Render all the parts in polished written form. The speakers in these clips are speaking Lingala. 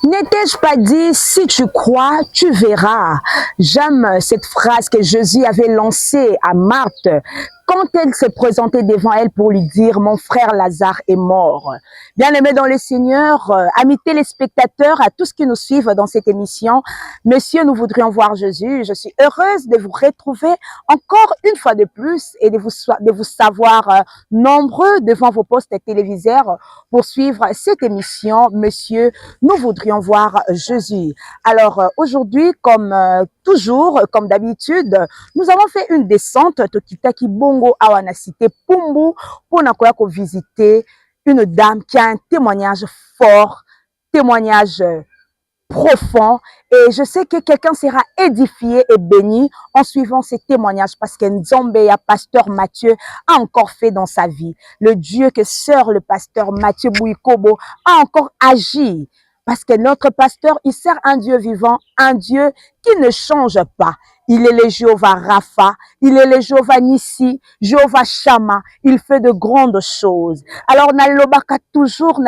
N'étais-je pas dit, si tu crois, tu verras. J'aime cette phrase que Jésus avait lancée à Marthe quand elle s'est présentée devant elle pour lui dire, mon frère Lazare est mort. Bien-aimés dans le Seigneur, amis téléspectateurs, à tous qui nous suivent dans cette émission, messieurs, nous voudrions voir Jésus. Je suis heureuse de vous retrouver encore une fois de plus et de vous savoir nombreux devant vos postes téléviseurs pour suivre cette émission. Messieurs, nous voudrions voir Jésus. Alors aujourd'hui, comme toujours, comme d'habitude, nous avons fait une descente Tokitaki Bongo Awana cité Pumbu pour nous visiter une dame qui a un témoignage fort, témoignage profond, et je sais que quelqu'un sera édifié et béni en suivant ces témoignages parce que Nzombeya, pasteur Mathieu, a encore fait dans sa vie. Le Dieu que sert le pasteur Mathieu Bouikobo a encore agi. Parce que notre pasteur, il sert un Dieu vivant, un Dieu qui ne change pas. Il est le Jéhovah Rapha, il est le Jéhovah Nissi, Jéhovah Shama, il fait de grandes choses. Alors, nalobaka toujours,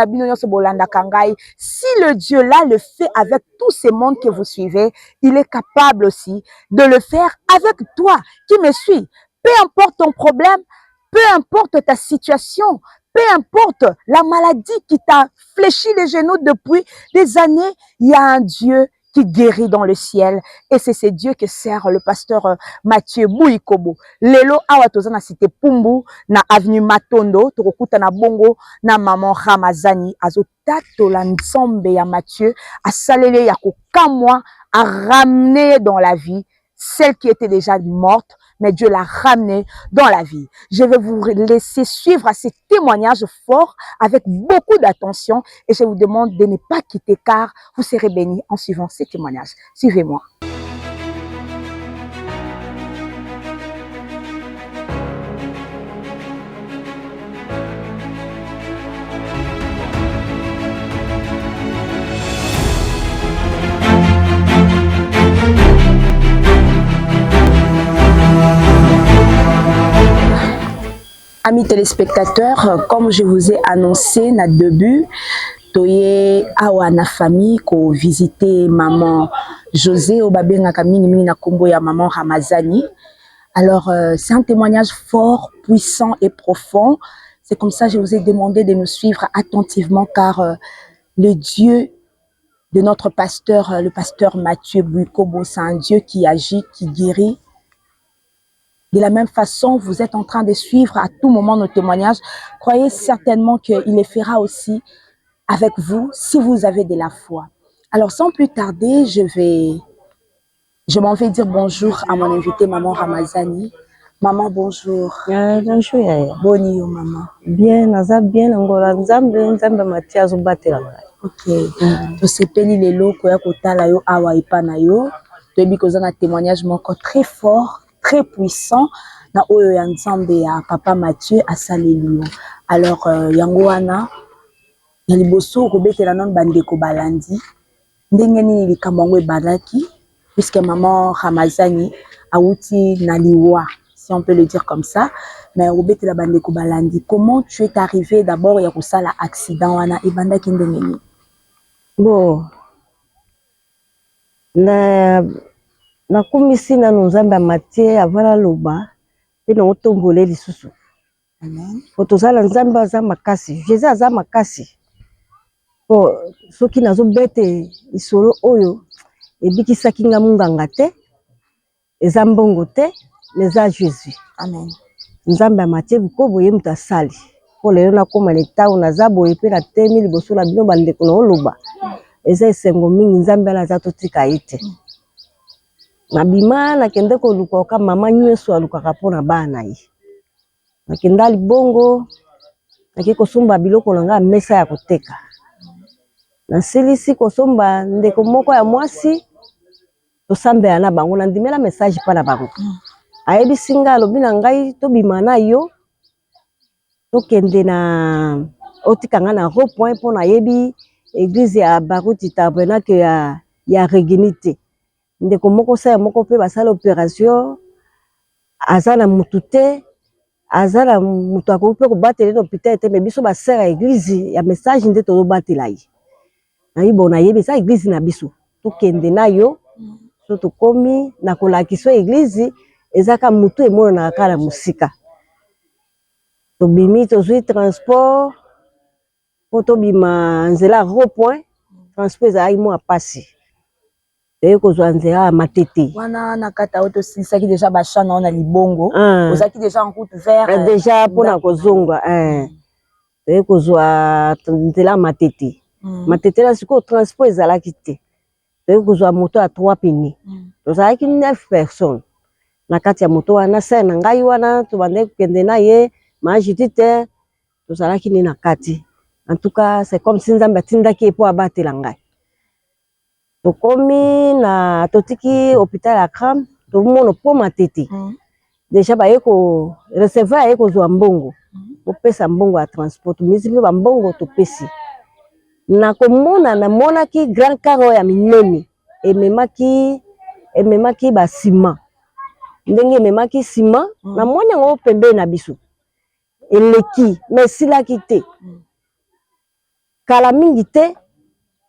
si le Dieu là le fait avec tous ces mondes que vous suivez, il est capable aussi de le faire avec toi qui me suis. Peu importe ton problème, peu importe ta situation, peu importe la maladie qui t'a fléchi les genoux depuis des années, il y a un Dieu qui guérit dans le ciel. Et c'est ce Dieu que sert le pasteur Mathieu Bouikobo. Lelo awa toza na cité Pumbu, na avenue Matondo, tokokuta na bongo, na maman Ramazani, azo tatola nzombe ya Mathieu, asalele ya kokamwa, a ramené dans la vie celle qui était déjà morte, mais Dieu l'a ramenée dans la vie. Je vais vous laisser suivre à ces témoignages forts avec beaucoup d'attention et je vous demande de ne pas quitter car vous serez bénis en suivant ces témoignages. Suivez-moi. Amis téléspectateurs, comme je vous ai annoncé na début, toye awa na famille ko visiter maman José Obabenga mingi na kombo ya maman Ramazani. Alors c'est un témoignage fort, puissant et profond. C'est comme ça que je vous ai demandé de nous suivre attentivement car le Dieu de notre pasteur, le pasteur Mathieu Bouikobo, c'est un Dieu qui agit, qui guérit. De la même façon, vous êtes en train de suivre à tout moment nos témoignages. Croyez certainement qu'il les fera aussi avec vous si vous avez de la foi. Alors, sans plus tarder, je m'en vais dire bonjour à mon invité, maman Ramazani. Maman, bonjour. Bonjour, Yaya. Boni, maman. Bien, naza bien, ngola nzambe Mathieu azobatela. Ok. To sepeli lelo koya kotala yo awa ipana yo. To ebi kozana témoignage moko très fort, très puissant na oyo ya nzambe ya papa Mathieu asaleli. Alors yango wana ya liboso kobetela non bandeko balandi ndenge nini likambo yango ebalaki puisque maman Ramazani auti na liwa, si on peut le dire comme ça, mais kobetela bandeko balandi. Comment tu es arrivé d'abord ya kosala accident wana ebandaki ndenge nini? Bon, na kumisi na nzambe Mathieu avala loba pe na otombole lisusu. Amen. Fotozala nzambe aza makasi, Jésus aza makasi. Bon, soki nazo bete isolo oyo ebikisaki nga munganga te, eza mbongo te, eza Jésus. Amen. Nzambe Mathieu Bouikobo ye muta sali. Po lelo na koma leta na zabo epe na temi liboso la bino bandeko na oloba. Eza esengo mingi nzambe ala za totika ete. Na bima na kende ko luka mama nyeso alukaka pona bana yi. Na kenda libongo na ke kosomba biloko na nga mesa ya koteka. Na silisi kosomba ndeko moko ya mwasi to sambela na bango na ndimela message pa na bango. Ayebi singa lobi na ngai to bima na yo to kende na otika nga na rond-point pona yebi église ya Baruti Tabernacle ya Reginite. Ndeko moko sa moko pe basala opération azana mutute azala mutu akope ko batela na hôpital te mais biso ba sera église ya message nde to batela yi. nayibo na yebi sa église na biso to kende na yo so to komi na kolakisa église ezaka mutu emono na kala musika to bimi to zui transport poto bima nzela rond-point transport ezalaki mwa pasi toye kozwa nzela matete wana na kata oto silisaki déjà bachana na libongo ozaki déjà en route vers déjà pona kozonga toye kozwa nzela matete matete la siko transport ezalaki te toye kozwa moto à 3 pneus tozalaki 9 personnes na kati ya moto wana se na ngai wana tobandaki kokende na ye majiti te tozalaki ni na kati. En tout cas c'est comme si nzambe atindaki ye po abatela ngai tokomi na totiki hôpital ya Kram tomona po matete déjà baye ko recevoir aye kozwa mbongo opesa mbongo ya transport tomisi mpe bambongo topesi na komona namonaki grand car ya minene ememaki basima ndenge ememaki sima namoni yango pembeni na biso eleki mais esilaki te kala mingi te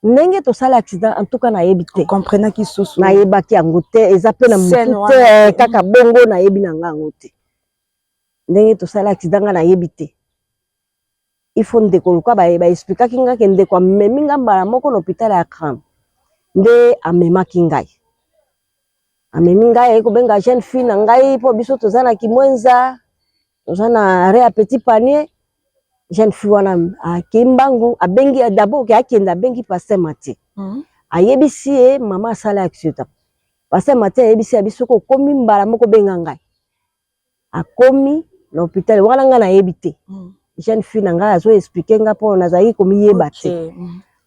ndenge tosala accident en tout cas nayebi te comprenaki susu nayebaki yango te eza pe na mutu te kaka bongo nayebi na nga yango te ndenge tosala accident nga nayebi te il faut ndeko luka baexplikaki nga ke ndeko amemi nga mbala moko na hôpital ya Kram nde amemaki ngai amemi ngai aye kobenga jeune fille na ngai po biso toza na kimwenza toza na re a petit panier jeune fille wana akimbangu abengi d'abord ke akenda abengi Pasteur Mathieu ayebisi ye mama asala accident Pasteur Mathieu ayebisi ya biso ko komi mbala moko benga ngai akomi na hôpital wana nga nayebi te jeune fille na ngai azo expliquer nga po nazali komi yeba te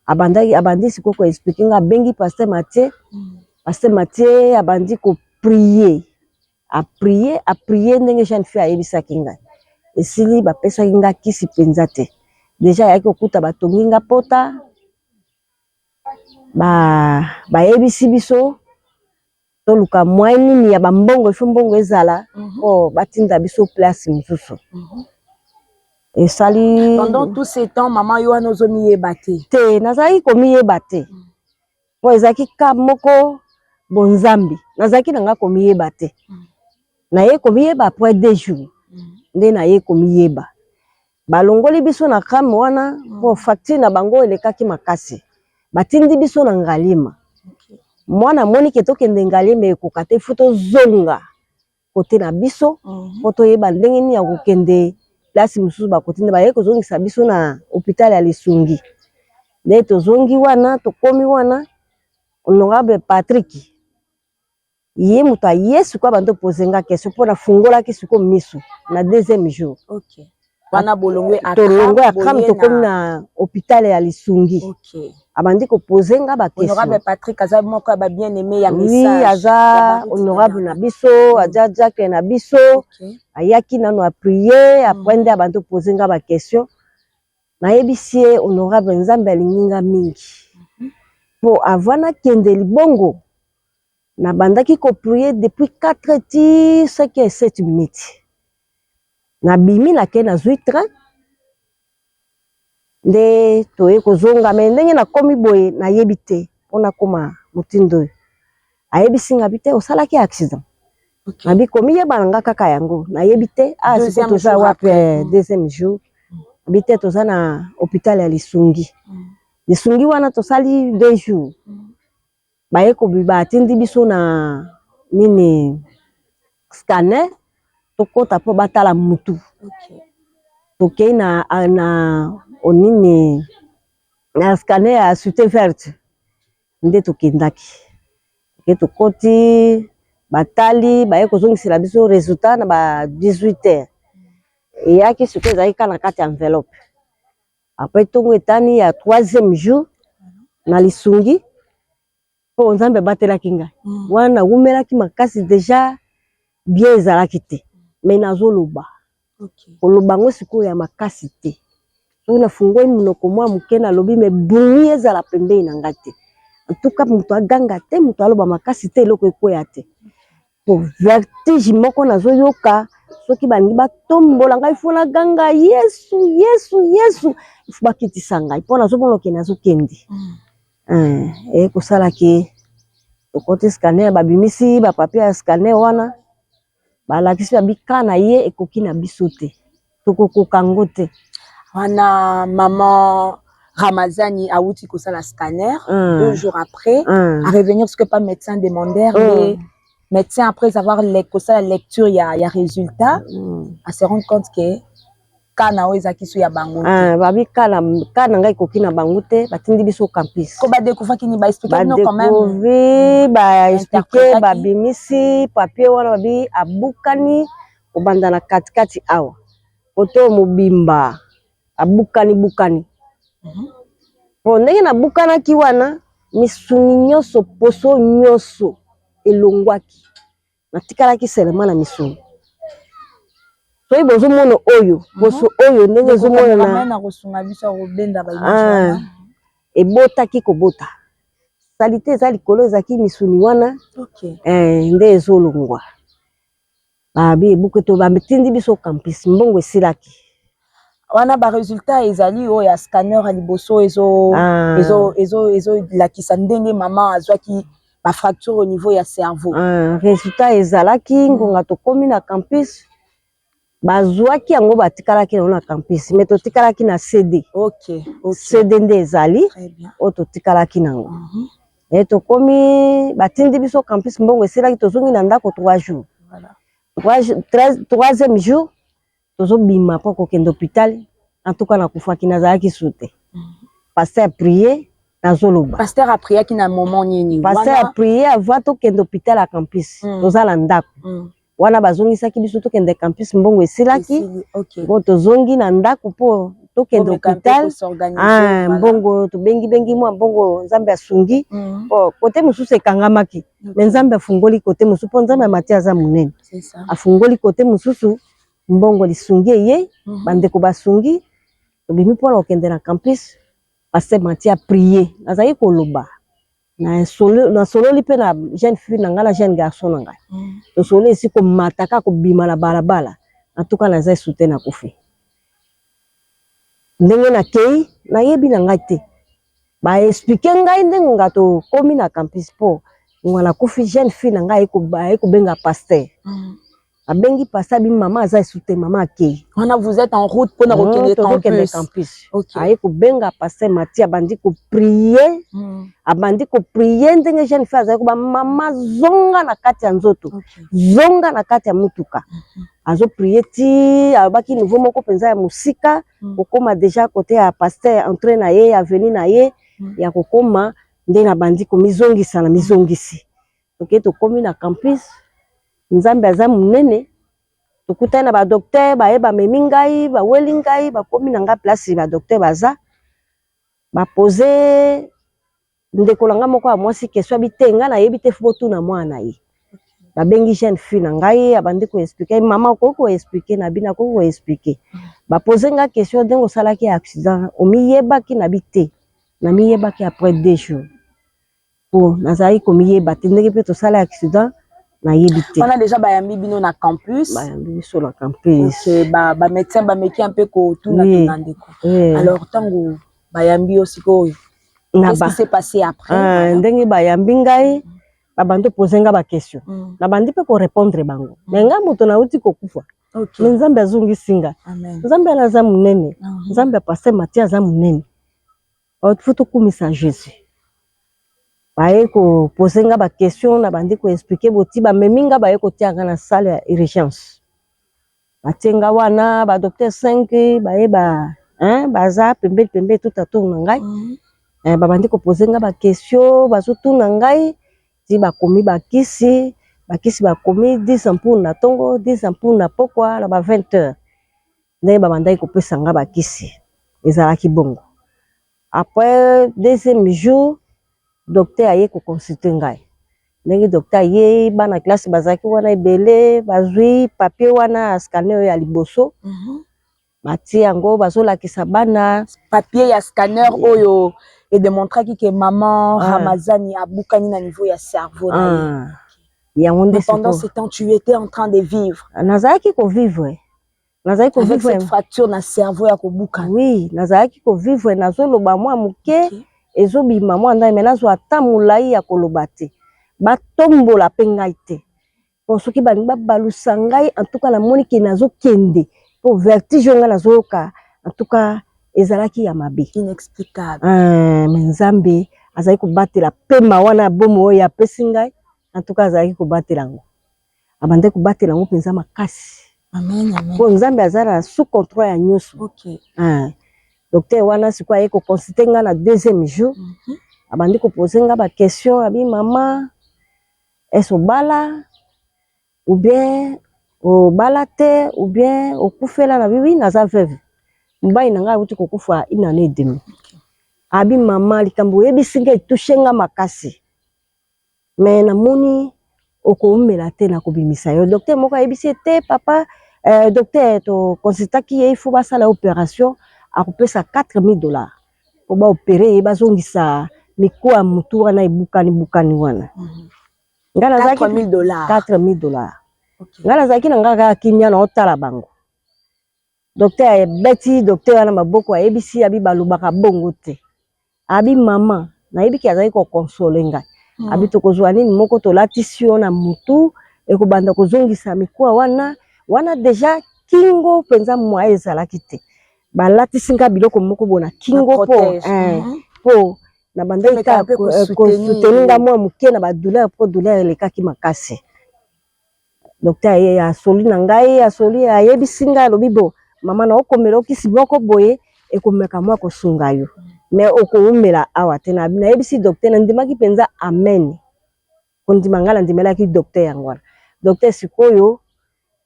abandi siko ko expliquer nga bengi Pasteur Mathieu Pasteur Mathieu abandi ko prier a prier ndenge jeune fille ayebisaki ngai esili bapesaki nga kisi penza te déjà yaki okuta batongi nga pota bayebisi biso toluka mwa nini ya bambongo ifo mbongo ezala po batinda biso place mosusu esali pendant tout ce temps maman yo wana ozomiyeba te nazalaki komiyeba te po ezalaki ka moko bonzambi nazalaki na nga komiyeba te naye komiyeba après 2 jours nde naye komiyeba balongoli biso na Kram wana po facture na bango elekaki makasi batindi biso na Ngalima mwana moni ke tokende Ngalima ekoka te fu tozonga kote na biso po toyeba ndenge nini ya kokende place mosusu bakotinda baye kozongisa biso na hôpital ya Lisungi nde tozongi wana tokomi wana honorable Patrick ye mutu ayesu kwa bando posenga question po na fungolaki siko misu na 2e jour wana bolongwe ya Kram tokomi na hôpital ya Lisungi abandi ko posenga ba question honorable Patrick aza moko ba bien aimé ya message oui aza honorable na biso aza Jacques na biso ayaki nano a prier après nde abandi posenga ba question nayebisi ye honorable nzambe alinginga mingi po avana kende libongo na bandaki ko prier depuis 4 ti 5 et 7 minutes na bimi na ke na zuitre nde toye kozonga me ndenge na komi boye na yebi te pona koma mutindo ayebisi nga bite osalaki accident nabi komi yeba nga kaka yango na yebi te siko toza wapi 2e jour bite toza na hôpital ya Lisungi wana tosali 2 jours baye ko batindi biso na nini scanner tokota po batala mutu tokei na onini na scanner ya Cité Verte nde tokendaki tokoti batali baye kozongisela biso résultat na ba 18h eyaki siko ezalaki na kati ya enveloppe après tongo etani ya 3e jour na Lisungi po nzambe batelaki ngai wana wumelaki makasi déjà bien ezalaki te mais nazoloba koloba ngo sikoyo ya makasi te soki nafungoli monoko mwa moke nalobi me bruit ezala pembeni na ngai te en tout cas moto aganga te moto aloba makasi te eloko ekoya te po vertige moko nazoyoka soki balingi batombola ngai fo naganga yesu yesu yesu ifo bakitisa ngai mpo nazomona oke nazokende Et pour ça là qui au côté scanner babimisi ba papier scanner wana ba lakisi babika na ye ekoki na bisote toko kangote wana maman Ramazani a outi ko ça la scanner 2 jours après à revenir parce que pas médecin demandeur les médecins après avoir ça la lecture il y a résultat à se rendre compte que kana oza kisu ya bango babi kana ngai koki na bango te batindi biso campus ko ba découvrir kini ba expliquer non quand même ba expliquer ba bimisi papier wana babi abukani obanda na katikati awa oto mobimba abukani po ndenge na bukana ki wana misuni nyoso poso nyoso elongwaki natikalaki selema na misuni so ibozo mono oyo poso oyo ndenge zo mona na kosunga biso robenda ba image ebotaki kobota salite eza likolo ezaki misuni wana nde ezolongwa babi ebuke to bametindi biso campus mbongo esilaki wana ba résultat ezali o ya scanner aliboso ezo lakisa ndenge maman azwaki ba fracture au niveau ya cerveau résultat ezalaki ngonga to komi na campus bazwaki yango batikalaki na campus mais to tikalaki na CD CD nde ezali o to tikalaki nango et to komi batindi biso campus mbongo esilaki tozongi na ndako 3 jours troisième jour tozo bima po kokende hôpital en tout cas na kufaki nazalaki sute pasteur a prié nazoloba pasteur a prié ki na moment nini pasteur a prié avant to kende hôpital à campus tozala ndako wana bazongisaki biso to kende campus mbongo esilaki bo tozongi na ndako po to kende hôpital mbongo to bengi mwa mbongo nzambe asungi po kote mususu ekangamaki mais nzambe afungoli kote mususu po nzambe amati aza munene afungoli kote mususu mbongo lisungi ye bandeko basungi tobimi mpona okende na campus pasteur mati a prié azali koloba na sololi pe na jeune fille na ngala jeune garçon na ngai to solo esi ko mataka ko bima na balabala en tout cas na zai soutien na kofi ndenge na kei na yebi na ngai te ba expliquer ngai ndenge ngato komi na campus po ngwana kofi jeune fille na ngai ko benga pasteur abengi pasteur bi maman aza soutien maman kei wana vous êtes en route pour na rekende campus aye ko benga pasteur Mati abandi ko prier ndenge jeune fille azali ko ba mama zonga na kati ya nzoto zonga na kati ya mutuka azo prier ti abaki nouveau moko penza ya musika kokoma déjà côté ya pasteur entrée na ye avenue na ye ya kokoma nde na bandi ko mizongisa na mizongisi ok to komi na campus nzambe aza munene tokutana ba docteur ba memi ngai ba weli ngai ba komi na nga place ba docteur baza ba poser ndeko langa moko ya mwasi question bitenga na yebi te foto na mwana ye ba bengi jeune fille na ngai abandi ko expliquer mama ko expliquer na bina ko expliquer ba poser nga question dengo salaki accident omiyebaki na bite na miyebaki après 2 jours po nazali ko miyeba te ndenge pe to sala accident na yebite on a déjà bayambi bino na campus sur la campus ba médecin ba meki un peu ko tuna ndeko alors tango bayambi aussi ko qu'est-ce qui s'est passé après ndenge bayambi ngai babando poser nga ba question na bandi pe ko répondre bango mais nga moto na uti kokufa mais nzambe azungi singa nzambe aza munene nzambe passer Mati aza munene futu kumisa Jésus baye ko poser nga ba question na bandi ko expliquer boti ba meminga baye ko tianga na salle ya urgence batenga wana ba docteur 5 baye baza pembe tout à tour na ngai ba bandi ko poser nga ba question bazutu na ngai ti ba komi ba kisi ba komi 10 ampoules na tongo 10 ampoules na pokwa na ba 20h ndenge ba bandai ko pesa nga ba kisi ezalaki bongo après deuxième jour docteur aye ko consulter ngai ndenge docteur aye bana classe bazaki wana ebele bazwi papier wana scanner ya liboso bati yango bazolakisa bana papier ya scanner oyo et démontraki que maman Ramazani abukani na niveau ya cerveau na ye pendant ce temps tu étais en train de vivre nazalaki ko vivre avec cette fracture na cerveau ya kobuka oui nazalaki ko vivre nazoloba mwa muke ezobi maman nda mena zo atamulai ya kolobate ba tombola pengaite pour ceux qui ba balusa ngai en tout cas la moni ki nazo kende pour vertige nga nazo ka en tout cas ezalaki ya mabe inexplicable Nzambe azali ko batela pema wana bomo ya pesi ngai en tout cas azali ko batela ngo abande ko batela ngo penza makasi amen amen pour Nzambe azala sous contrôle ya nyusu OK docteur wana sikwa eko consulter nga na deuxième jour abandi ko poser nga ba question abi mama est-ce bala ou bien au balate ou bien au kufela na bibi naza veuve mbai nanga uti kokufa une année et demie abi mama likambo yebisinga touché nga makasi mais namoni okoumela te na kobimisa yo docteur moko yebisi te papa docteur to consultaki il faut basala opération akopesa $4000 pour ba opérer bazongisa mikuwa mutu wana ebukani wana ngala zaki $4000 ngala zaki na ngaka kimia na otala bango docteur beti docteur wana maboko ayebisi abi balubaka bongo te abi mama na yebiki azali ko consoler ngai abi tokozwa nini moko tolatisi yo na mutu ekobanda kozongisa mikuwa wana deja kingo penza mwa ezalaki te balatisi nga biloko moko bona kingo po na banda ita soutenir nga mwa muke na badouleur po douleur elekaki makasi docteur ye asoli na ngai asoli ayebisi ngai alobi bo mama na okomela okisi moko boye ekomeka mwa kosunga yo mais okoumela awa te na yebisi docteur na ndimaki penza amen kondima ngala ndimelaki docteur yango docteur sikoyo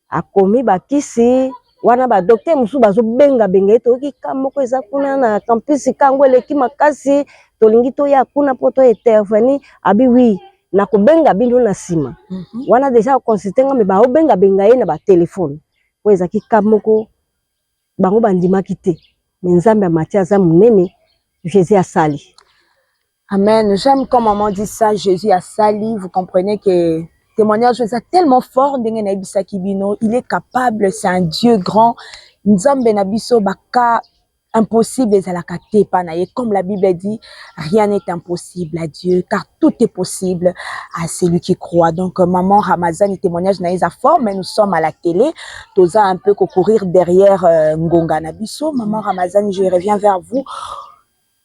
akomi bakisi wana ba docteur musu bazo benga etoki kamoko eza kuna na campus kango eleki makasi tolingi to ya kuna poto intervenir abi oui na kobenga bino na sima wana deja consulter nga me ba obenga ye na ba téléphone po ezaki kamoko bango bandimaki te mais Nzambe amatia za munene Jésus a sali. Amen. J'aime quand maman dit ça, Jésus a sali. Vous comprenez que témoignage est tellement fort. Il est capable, c'est un Dieu grand. Nzambe nabiso baka impossible comme la Bible dit, rien n'est impossible à Dieu, car tout est possible à celui qui croit. Donc maman Ramazan, témoignage naïsa fort, mais nous sommes à la télé. Toza un peu courir derrière Ngonga Nabiso. Maman Ramazan, je reviens vers vous.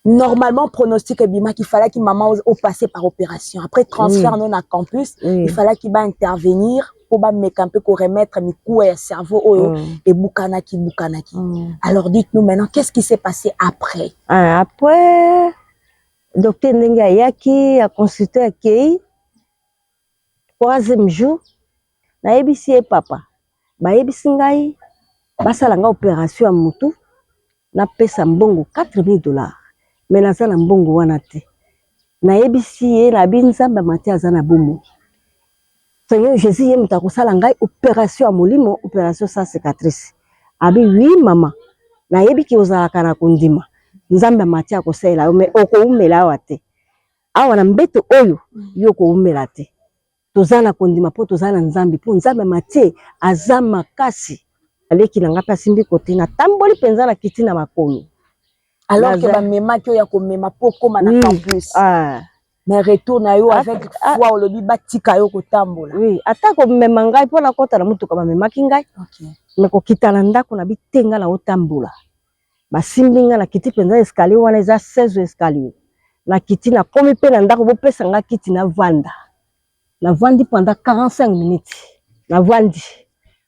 Normalement, pronostic Bima qu'il fallait que maman au passé par opération. Après transfert non à campus, il fallait qu'il va intervenir pour mettre un peu pour remettre mes coups et cerveau et bukanaki. Alors dites-nous maintenant, qu'est-ce qui s'est passé après? Après, docteur Nenga Yaki a consulté à Kei. Troisième jour, na ebisi papa. Ba ebisi ngai basalanga opération à mutu na pesa mbongo $4000. Mais naza na mbongo wana te na yebisi ye na binzamba matia za na bomo Seigneur Jésus ye muta kosala ngai opération ya molimo opération sans cicatrice abi oui mama na yebiki ozalaka na kondima nzambe matia kosala mais okoumela awa te awa na mbeto oyo yo koumela te tozana kondima po tozana nzambe po nzambe matie aza makasi aleki na ngapa simbi kote na tamboli penza na kiti na makolo. Alors que ma mema qui a comme ma poko na campus. Mais retourne à yo avec foi au lobby batika yo kotambola. Oui, atako mema ngai pona kota na mutuka ba mema kingai. OK. Mais ko kitana ndako na bitenga na otambola. Ba simbinga na kiti penza escalier wana eza 16 escalier. Na kiti na komi pe na ndako bo pesa nga kiti na vanda. Na vandi pendant 45 minutes. Na vandi.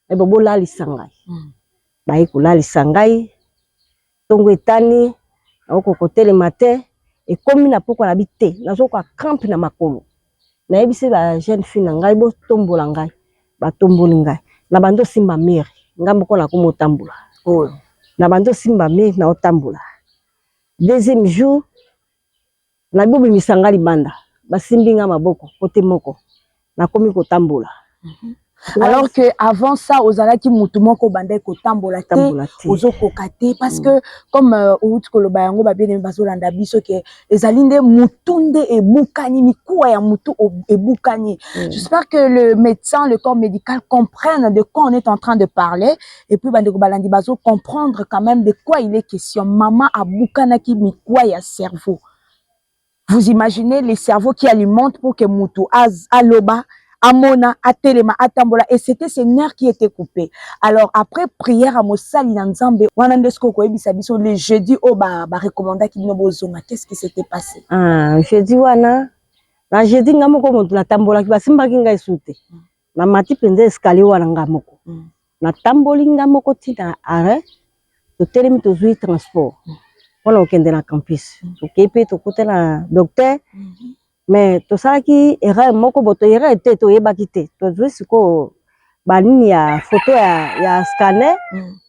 E bo lali sangai. Ba iko lali sangai. Tongo etani oko kotele matin et comme na poko na bité nazo ko crampe na makolo na yebisi ba jeune fille na ngai bo tombola ngai ba tomboli ngai na bando simba mère ngambo ko na ko motambola na bando simba mère na otambola deuxième jour na bobi misanga libanda ba simbinga maboko côté moko na komi ko tambola. Alors que avant ça ozala ki mutu moko bande ko tambola te ozo kokate parce que comme outi koloba yango ba bien bazolanda biso ke ezalinde mutunde e bukani mikuwa ya mutu e bukani. J'espère que le médecin, le corps médical comprennent de quoi on est en train de parler et puis bande ko balandi bazo comprendre quand même de quoi il est question. Maman a bukana ki mikuwa ya cerveau. Vous imaginez les cerveaux qui alimentent pour que Moutou aloba, amona, atelema, atambola. Et c'était ces nerfs qui étaient coupés. Alors après prière à Mossali Nanzambe, wanandesko ko ebisabiso le jeudi au ba recommanda ki no bozonga. Qu'est-ce qui s'était passé? Ah, jeudi wana. Na jeudi ngamoko moto na tambola ki basimba ki ngai sute. Na mati penze escalier wana ngamoko. Na tamboli ngamoko tina are. To telemi to zui transport. Wana okende na campus. Ok pe to kote na docteur. Mais to sala ki erreur moko boto erreur te to yeba kite. To zui siko banini ya photo ya scanner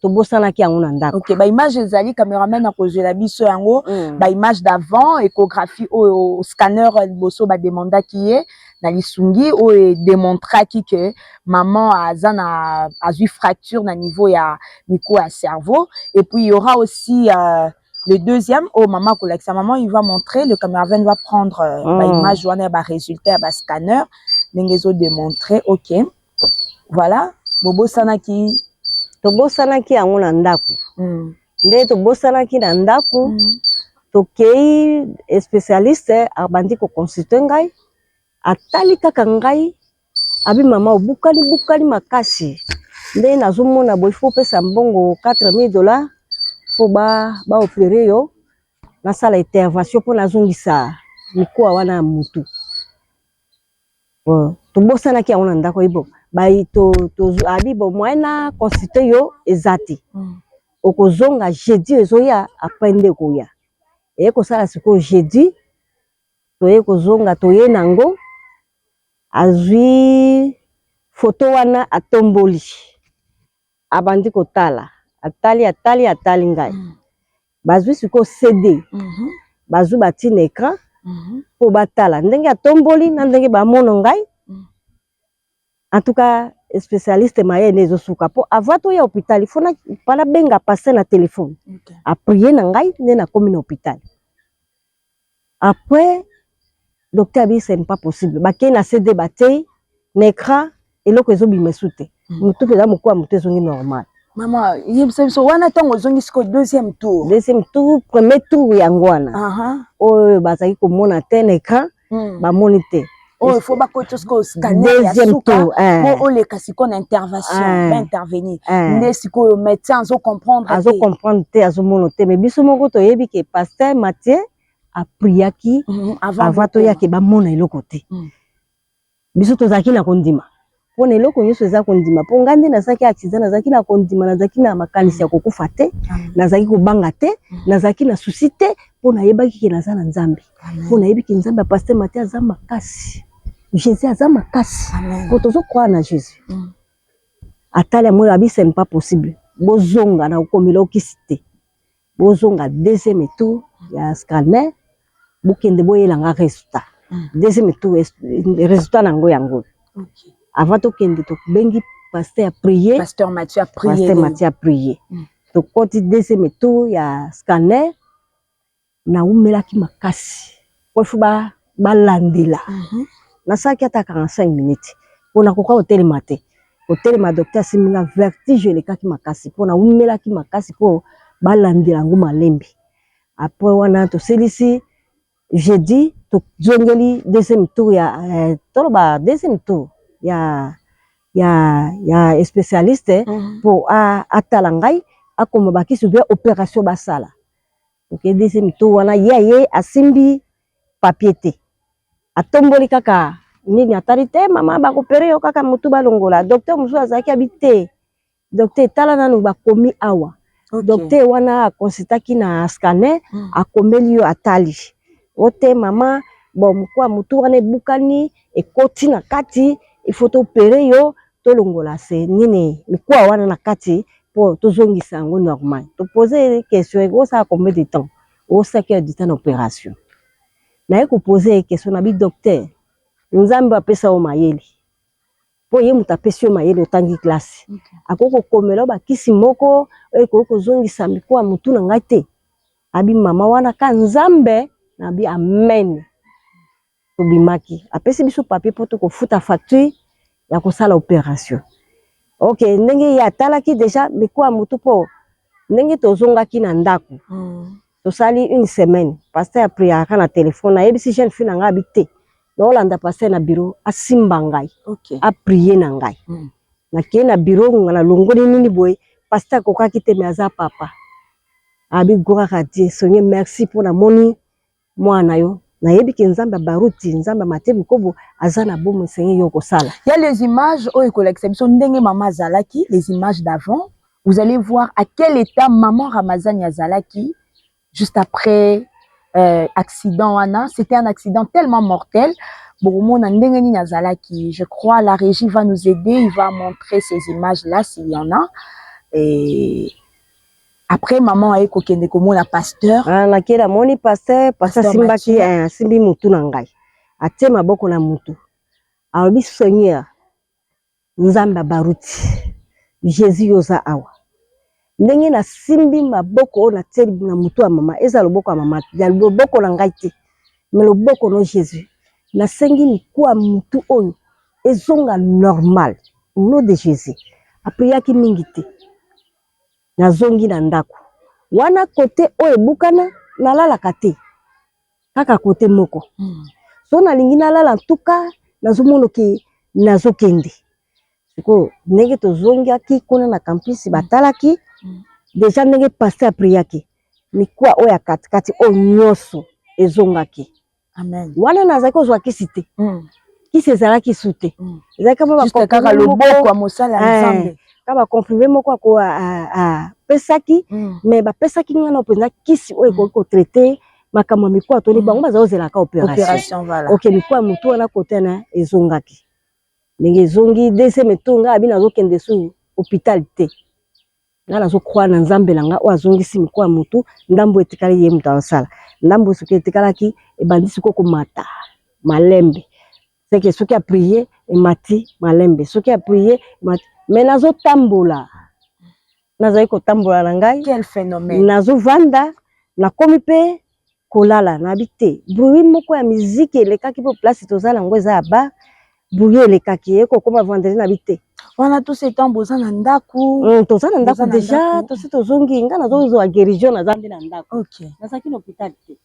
to bosana ki yango na ndako. OK, ba image ezali cameraman na kozela biso yango, ba image d'avant, échographie au scanner boso ba demanda ki ye na lisungi o démontra ki que maman azana azui fracture na niveau ya miko à cerveau. Et puis il y aura aussi le deuxième, maman collection, maman il va montrer, le caméraman va prendre ba image wana ba résultat ba scanner nengezo démontrer. OK, voilà bobo sanaki tobosanaki yango na ndako. Nde tobosanaki na ndako. Tokei spécialiste abandi ko consulter ngai atali kaka ngai abi mama obukali makasi nde nazomona bo il faut pesa mbongo $4000 po ba opérer yo na sala intervention po nazongisa mikoa wana mutu. Tobosanaki yango na ndako ibo bai to abi bo mwana consulter yo ezati okozonga jeudi ezoya apende koya eko sala siko jeudi toye kozonga toye nango azwi photo wana atomboli abandi kotala atali ngai bazwi siko CD bazwi batine écran po batala ndenge atomboli na ndenge bamono ngai. En tout cas, spécialiste maye nezo suka po avant to ya hôpital il faut na pala benga passer na téléphone. A prier na ngai ne na komi na hôpital. Après docteur abi c'est pas possible. Ba ke na CD batei na écran eloko ezo bimesute. Mutu peza mukwa mutu zongi normal. Maman, yebso wana tango zongi siko deuxième tour. Deuxième tour, premier tour ya ngwana. O bazaki ko mona te na écran ba monite. Oh, il faut pas que tu scanner deuxième tour pour les casicons intervention va intervenir mais si que médecin azo comprendre te azo monote mais biso moko to yebi ke pasteur Mathieu a priaki avant to yaki ba mona eloko te biso to zaki na kondima pona eloko nyoso eza kondima po ngandi na saki accident na zaki na kondima na zaki na makanisi ya kokufa te na zaki kobanga te na zaki na susi te pona yebaki ke naza na Nzambe pona yebi ke Nzambe pasteur Mathieu aza makasi Jésus a makasi. Quand on croit en Jésus. Atala moi abi c'est pas possible. Bozonga na ukomila okisite. Bozonga deuxième tour ya scanner. Bokende boyelanga résultat. Deuxième tour résultat nango yango. Avant to kende to bengi pasteur a prier. Pasteur Mathieu a prié. Pasteur Mathieu a prié. To koti deuxième tour ya scanner na umela ki makasi. Kwa fuba balandela. Nasaki ata 45 minutes pona kokwa hotel matin hotel ma docteur simina vertige le kaki makasi pona umela ki makasi po balandela ngo malembi après wana to selisi jeudi to jongeli deuxième tour ya toloba deuxième tour ya spécialiste pour atala ngai akoma baki subir opération basala OK deuxième tour wana ye asimbi papier te atomboli kaka nini atarite mama bakopere yo kaka mutu balongola docteur musu azaki habité docteur tala nanu bakomi awa docteur wana consultaki na scanner akomeli yo atali ote mama bon mukwa mutu wana bukani ekoti na kati il faut opérer yo tolongola se nini mukwa wana na kati po tozongisa ngo normal to poser question ego ça combien de temps au 5 heures du temps d'opération. Na eko poser question na bi docteur Nzambe apesa o mayeli po ye mutapesi o mayeli otangi classe akoko komela ba kisi moko eko zongisa mikoa mutu na ngai te abi mama wana ka Nzambe na bi amen to bimaki apesi biso papier po to ko futa facture ya ko sala opération. OK ndenge ya talaki déjà mikoa mutu po ndenge tozongaki na ndako tosali une semaine pasteur a prié na téléphone na yebisi jeune fille nga habité no landa pasteur na bureau asimba ngai a prié na ngai na ke na bureau ngala longoli nini boy pasteur kokaki te meaza papa abi gloire à Dieu Seigneur merci pour la moni mwana yo na yebi ke nzamba baruti nzamba matebi kobo azana bomo Seigneur yo kosala. Il y a les images au collection ndenge maman Zalaki, les images d'avant. Vous allez voir à quel état maman Ramazani Azalaki juste après accident Anna, c'était un accident tellement mortel. Je crois la régie va nous aider, il va montrer ces images là s'il y en a. Et après maman a ekokende komo la pasteur. Ah na kera moni pasteur simbaki simbi mutu na ngai. Atie maboko na mutu. Alobi Seigneur nzamba baruti. Jésus yoza awa. Ndenge na simbi maboko na teli na mutu wa mama eza loboko ya mama ya loboko na ngai te mais loboko no Jésus na sengi mikuwa mutu oyo ezonga normal au nom de Jésus apriaki mingi te na zongi na ndako wana kote oyo bukana na lala kate kaka kote moko so na lingi na lala ntuka nazomono ke nazokende siko ndenge tozongi aki kuna na campus batalaki déjà ndenge pasteur priaki mikuwa oya katikati o nyoso ezongaki amen wana nazaki ozwa kisi te kisi ezalaki su te ezalaki juste kaka loboko ya mosala nzambe kaba comprimé moko ko pesaki mais ba pesaki ngana openza kisi oyo ko traiter makambo mikuwa toni bango bazaozelaka opération voilà OK mikuwa mutu wana kote na ezongaki ndenge ezongi deuxième metunga abi nazokende su hôpital te nga nazokroire na nzambe nanga o azongisi mikuwa mutu ndambo etikali ye mutu asala ndambo soki etikalaki ebandisi ko komata malembe c'est que soki a prié emati malembe soki a prié emati mais nazotambola nazali kotambola na ngai quel phénomène nazovanda nakomi pe kolala na bité bruit moko ya musique elekaki po place tozala ngo eza ba bruit elekaki eko koma vendredi na bité wana tous ces temps boza na ndaku tozana ndako déjà tosi tozongi nga nazozwa guérison na zambi na ndako OK nazaki na hôpital te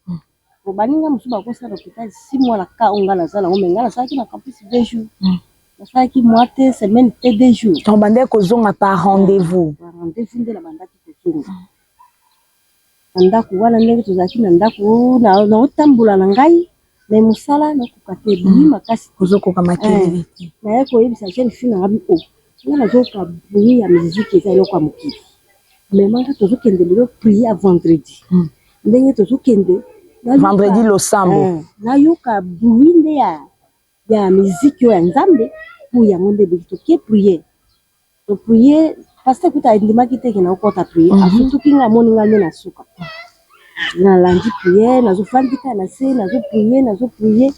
baninga musu bakosa na hôpital 6 mois na ka onga nazala ngo menga nazaki na campus 2 jours nazaki mois te semaine te 2 jours ton bande kozonga par rendez-vous nde la bandaki kozonga ndako wana ndenge tozaki na ndako na otambola na ngai mais musala na kokate bimi makasi kozokoka makili na yako yebisa jeune fille na ngabi o nga nazoka bruit ya musique eza eloko ya mokili mais manga tozokende lelo prier à vendredi ndenge tozokende vendredi losambo nayoka bruit nde ya musique oyo ya nzambe po yango nde beki toke prier to prier pasteur kuta ndimaki teke na okota prier asutuki nga moni nga nde na suka na landi prier nazofandika na se nazoprier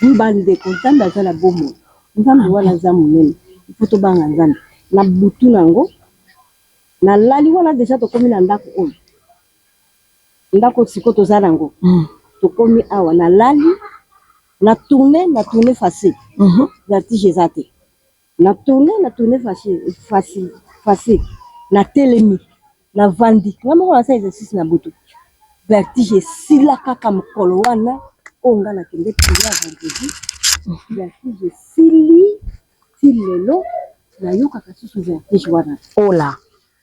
mbande kontambe aza na bomo nzambe wana aza monene ifo tobanga nzambe na butu nango nalali wana deja tokomi na ndako oyo ndako siko toza nango tokomi awa nalali na tourne facile vertige eza te na tourne facile na telemi na vandi nga moko nasa exercice na butu vertige esila kaka mokolo wana oyo nga nakende prier vendredi vertige esili ti lelo nayokaka susu vertige wana ola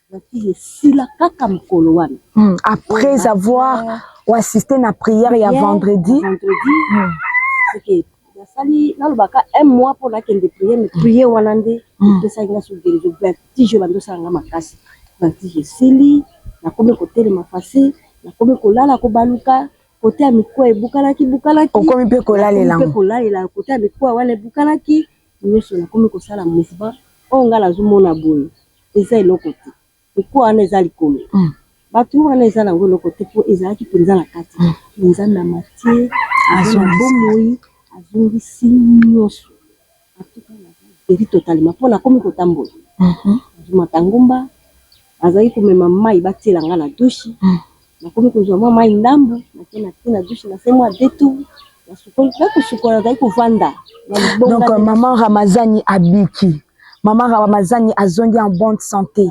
vertige esila kaka mokolo wana après avoir assisté à la prière il y a vendredi c'est que nasali nalobaka 1 mois pour nakende prier mais prier wana nde epesaki nga su guérison vertige bandosala nga makasi vertige esili nakomi kotelema facile nakomi kolala kobaluka kote ya mikuwa ebukalaki okomi mpe kolalela kote ya mikuwa wana ebukalaki nyonso nakomi kosala mouvement oyo nga nazomona boye eza eloko te mikuwa wana eza likolo bato wana eza nango eloko te po ezalaki mpenza na kati nzambe amatie aza na bomoi azongisi nyonso eri totalement mpo nakomi kotambola azomata ngomba azali komema mai batiela nga na dushe nakomi kozwa mwa mai ndambo nakena te na dushe na se mwa detu nakosukola azali kovanda donc maman Ramazani abiki maman Ramazani azongi en bonne santé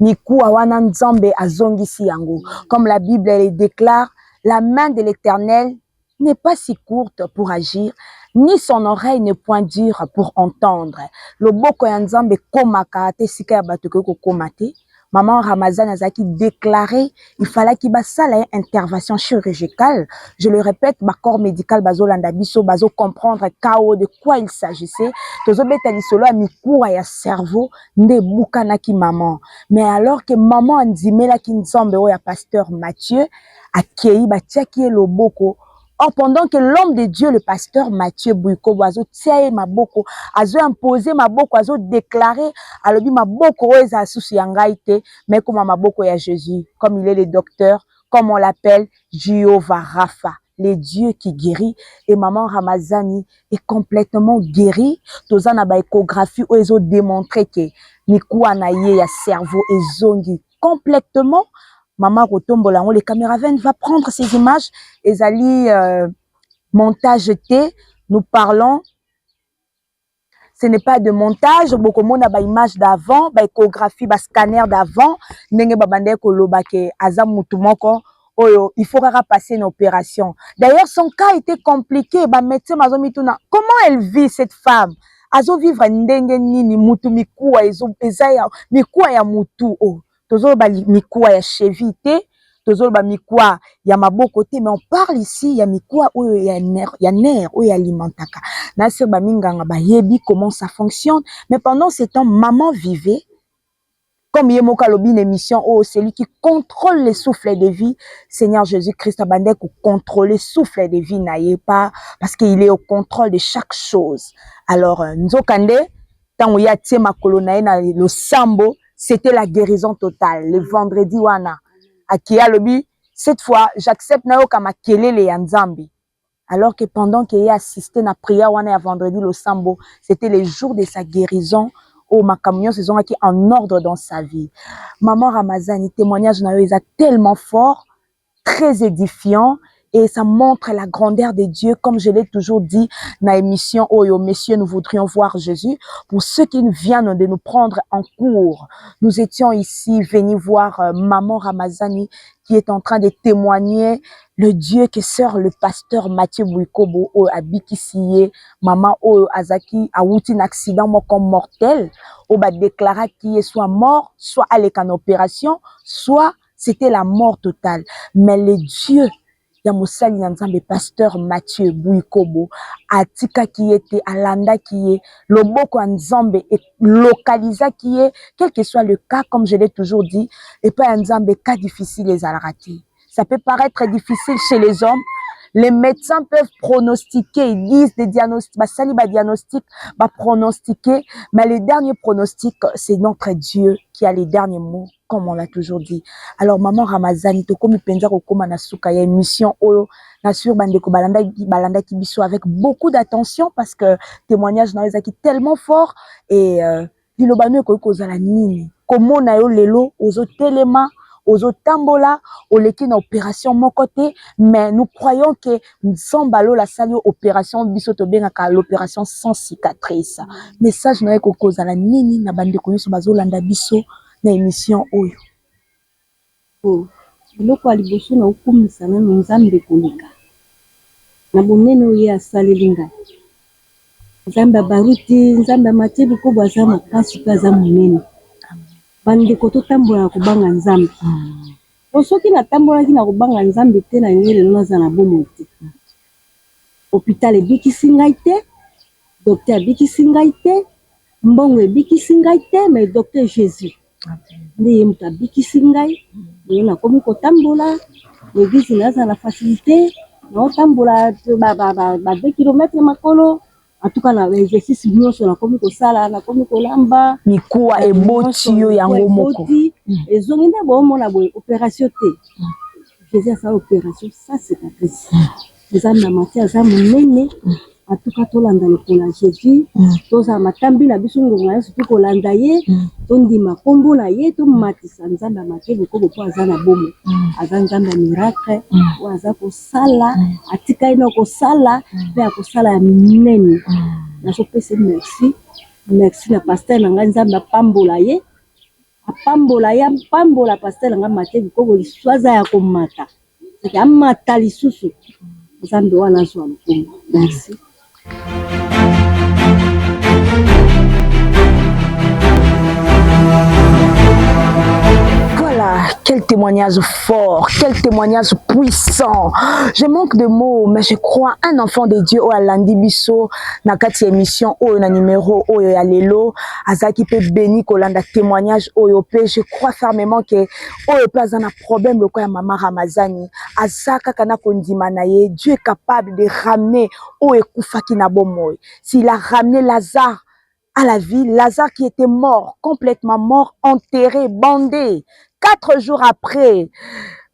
mikuwa wana nzambe azongisi yango. Comme la Bible elle déclare, la main de l'Éternel n'est pas si courte pour agir, ni son oreille ne point dure pour entendre. Loboko ya nzambe komaka te sika ya bato ko komate. Maman Ramazan Azaki déclaré, il fallait qu'il basse une intervention chirurgicale. Je le répète, ma corps médical bazo landa biso bazo comprendre KO de quoi il s'agissait. Tozo betali solo ami cours ya cerveau nde bukana ki maman. Mais alors que maman andimela ki nzambe o ya pasteur Mathieu akei batiaki loboko. Or, pendant que l'homme de Dieu, le pasteur Mathieu Bouiko, azo tiaye maboko, azo imposé maboko, azo déclaré, alobi maboko oeza asusu yangaite, mais comme maboko ya Jésus, comme il est le docteur, comme on l'appelle, Jéhovah Rapha, le Dieu qui guérit. Et maman Ramazani est complètement guérie. Tozana ba échographie oezo démontré que mikuwa na ye ya cerveau ezongi complètement. Maman Rotombola, les caméravans va prendre ces images et Zali montage T. Nous parlons, ce n'est pas de montage, beaucoup de monde a ba image d'avant, ba échographie, ba scanner d'avant, nenge babande ko lobake azam mutumoko. Oyo, il faudra passer une opération. D'ailleurs, son cas était compliqué. Ba médecin mazo mituna. Comment elle vit cette femme? Azo vivre ndenge nini mutu mikuwa ezo ezaya mikuwa ya mutu oh. Toujours ba mikuwa ya cheville te, toujours ba mikuwa ya maboko te, mais on parle ici ya mikuwa oyo ya nerf oyo alimentaka. Na sur ba minganga ba yebi comment ça fonctionne, mais pendant ce temps maman vivait comme yemoka lobi une émission oh celui qui contrôle les souffles de vie, Seigneur Jésus-Christ abandé pour contrôler le souffle de vie naie pas parce qu'il est au contrôle de chaque chose. Alors nzokande tant ya tie makolo nae na le sambo. C'était la guérison totale. Le vendredi, wana. Akia lobi, cette fois, j'accepte nao kama kelele ya nzambi. Alors que pendant qu'il a assisté na prière, wana ya vendredi, le sambo, c'était le jour de sa guérison. Oh, ma camion, c'est qui en ordre dans sa vie. Maman Ramazani, témoignage na yo, tellement fort, très édifiant. Et ça montre la grandeur de Dieu, comme je l'ai toujours dit dans l'émission Oyo, messieurs, nous voudrions voir Jésus. Pour ceux qui viennent de nous prendre en cours, nous étions ici venus voir Maman Ramazani qui est en train de témoigner le Dieu que sert le pasteur Mathieu Bouikobo au Abikisiye, Maman Oyo Azaki a eu un accident comme mortel, au ba déclaré qu'il soit mort, soit allé en opération, soit c'était la mort totale. Mais le Dieu ya mosali na nzambe pasteur Mathieu Bouikobo atika qui était alanda qui est loboko ya nzambe et localisa qui est quel que soit le cas comme je l'ai toujours dit et pas un nzambe cas difficile les rater. Ça peut paraître difficile chez les hommes. Les médecins peuvent pronostiquer, ils disent des diagnostics, bah sali ba diagnostic, bah pronostiquer, mais le dernier pronostic c'est notre Dieu qui a les derniers mots. Comme on l'a toujours dit. Alors, maman Ramazani, to komi penza ko koma na suka ya émission oyo na sur bandeko balanda kibiso avec beaucoup d'attention parce que témoignage na ezaki tellement fort et bilobano ko kozala nini komona yo lelo ozo telema ozo tambola oleki na opération mon côté mais nous croyons que Nzambalo la sali opération biso to bengaka l'opération sans cicatrice. Message na ko kozala nini na bandeko nyuso bazolanda biso na émission oyo. Oh, biloko ya liboso na okumisa na nzambe koleka. Na bonene oyo asaleli ngai. Nzambe baruti, nzambe Mathieu Bouikobo aza makasi pe aza monene. Bandeko totambola na kobanga nzambe. Soki natambolaki na kobanga nzambe te na ngeli lelo naza na bomoi te. Hôpital ebikisi ngai te, docteur ebikisi ngai te, mbongo ebikisi ngai te, mais docteur Jésus. Nde ye mutu abikisi ngai, lelo nakomi kotambola, l'église naza na facilité, naotambola ba 2 kilomètres makolo, en tout cas na exercice nyonso nakomi kosala, nakomi kolamba, mikuwa eboti yo yango moko. Ezongi nde bomona boye opération te. Jésus asala opération sans cicatrice. Nzambe na Mathieu aza monene. En tout cas, tolanda lokola Jésus, toza matambi na biso ngonga yesu kolanda ye, tondima kombo na ye, tomatisa nzambe Mathieu Bouikobo po aza na bomo. Aza nzambe miracle, o aza kosala, atika ino kosala, pe akosala ya minene. Nazopesa merci. Merci na pasteur na ngai nzambe apambola ye. apambola ya pambola pasteur nga Mathieu Bikobo liswaza ya komata c'est amata lisusu nzambe wana azwa lokumu. Merci. Voilà, quel témoignage fort, quel témoignage puissant. Je manque de mots, mais je crois un enfant de Dieu, à Landibiso, na kati émission, na numéro, ya lelo, azaki pe béni kolanda témoignage, pe, je crois fermement que, pas un problème, le quoi maman Ramazani, azaka kana kondima na ye, Dieu est capable de ramener, kufaki na bomoy. S'il a ramené Lazare à la vie, Lazare qui était mort, complètement mort, enterré, bandé. 4 jours après,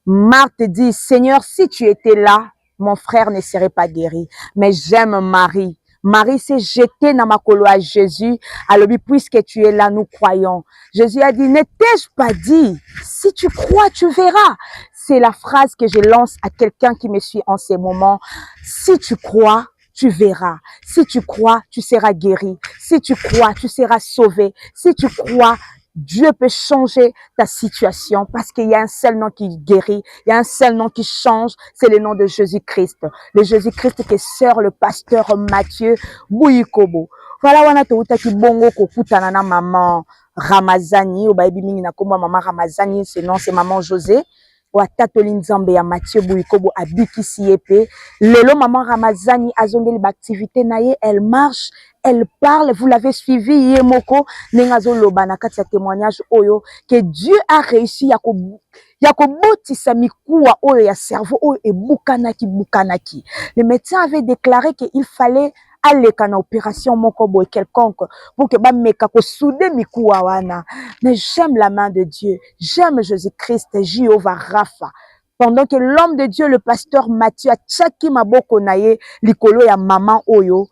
Marthe dit, Seigneur, si tu étais là, mon frère ne serait pas guéri. Mais j'aime Marie. Marie s'est jetée dans ma colo à Jésus. Alors, puisque tu es là, nous croyons. Jésus a dit, ne t'ai-je pas dit, si tu crois, tu verras. C'est la phrase que je lance à quelqu'un qui me suit en ces moments. Si tu crois, tu verras. Si tu crois, tu seras guéri. Si tu crois, tu seras sauvé. Si tu crois, Dieu peut changer ta situation parce qu'il y a un seul nom qui guérit, il y a un seul nom qui change, c'est le nom de Jésus-Christ. Le Jésus-Christ qui sert le pasteur Mathieu Bouikobo. Voilà, wana touta ki bongo kokutana na maman Ramazani, obayebi mingi na komba maman Ramazani, c'est maman José. Watatoli nzambe ya Mathieu Bouikobo abikisi yepe. Lelo maman Ramazani azongeli l'activité naye, elle marche, elle parle, vous l'avez suivi yemoko nengazo loba na kati ya témoignage oyo que Dieu a réussi ya kobotisa mikuwa oyo ya cerveau oyo bukanaki. Le médecin avait déclaré qu'il fallait aller en opération moko boy quelconque pour que ba meka ko souder mikuwa wana. Mais j'aime la main de Dieu, j'aime Jésus-Christ, Jéhovah Rapha. Pendant que l'homme de Dieu, le pasteur Mathieu, a tchaki maboko naye likolo ya maman oyo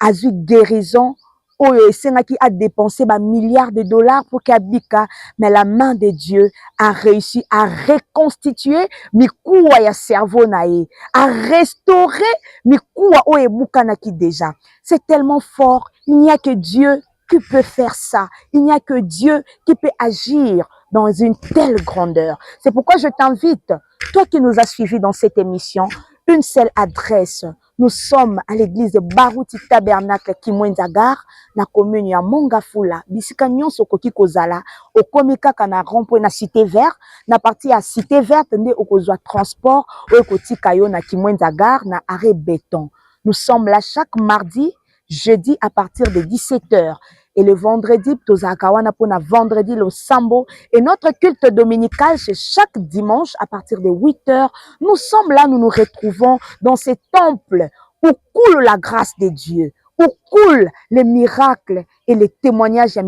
a eu guérison, oyo esengaki a dépensé milliards de dollars pour qu'abika, mais la main de Dieu a réussi à reconstituer mikuwa ya cerveau naye, à restaurer mikuwa oyo bukanaki déjà. C'est tellement fort, il n'y a que Dieu qui peut faire ça. Il n'y a que Dieu qui peut agir dans une telle grandeur. C'est pourquoi je t'invite, toi qui nous as suivis dans cette émission, une seule adresse. Nous sommes à l'église de Baruti Tabernacle Kimwenzagar, na commune ya Mongafula, bisika nyonso koki kozala, okomi kaka na rond-point na Cité Verte, na partie à Cité Verte nde okozwa transport, okotika yo na Kimwenzagar na arrêt béton. Nous sommes là chaque mardi, jeudi à partir de 17h. Et le vendredi, tozakawana pour na vendredi le sambo. Et notre culte dominical, c'est chaque dimanche à partir de 8h. Nous sommes là, nous nous retrouvons dans ces temples où coule la grâce de Dieu, où coulent les miracles et les témoignages.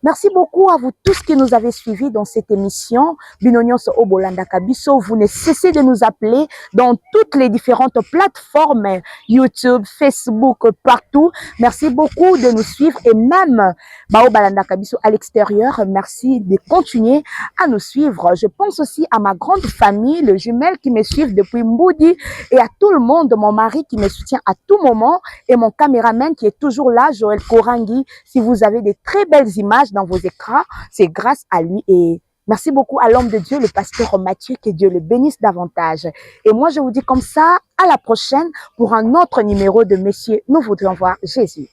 Merci beaucoup à vous tous qui nous avez suivis dans cette émission. Binonyos Obolanda Kabiso, vous ne cessez de nous appeler dans toutes les différentes plateformes, YouTube, Facebook, partout. Merci beaucoup de nous suivre et même Baobalanda Kabiso à l'extérieur. Merci de continuer à nous suivre. Je pense aussi à ma grande famille, les jumelles qui me suivent depuis Mboudi et à tout le monde, mon mari qui me soutient à tout moment et mon caméraman qui est toujours là, Joël Korangi. Si vous avez des très belles images dans vos écrans, c'est grâce à lui. Et merci beaucoup à l'homme de Dieu, le pasteur Mathieu, que Dieu le bénisse davantage. Et moi, je vous dis comme ça, à la prochaine pour un autre numéro de Messieurs, nous voudrions voir Jésus.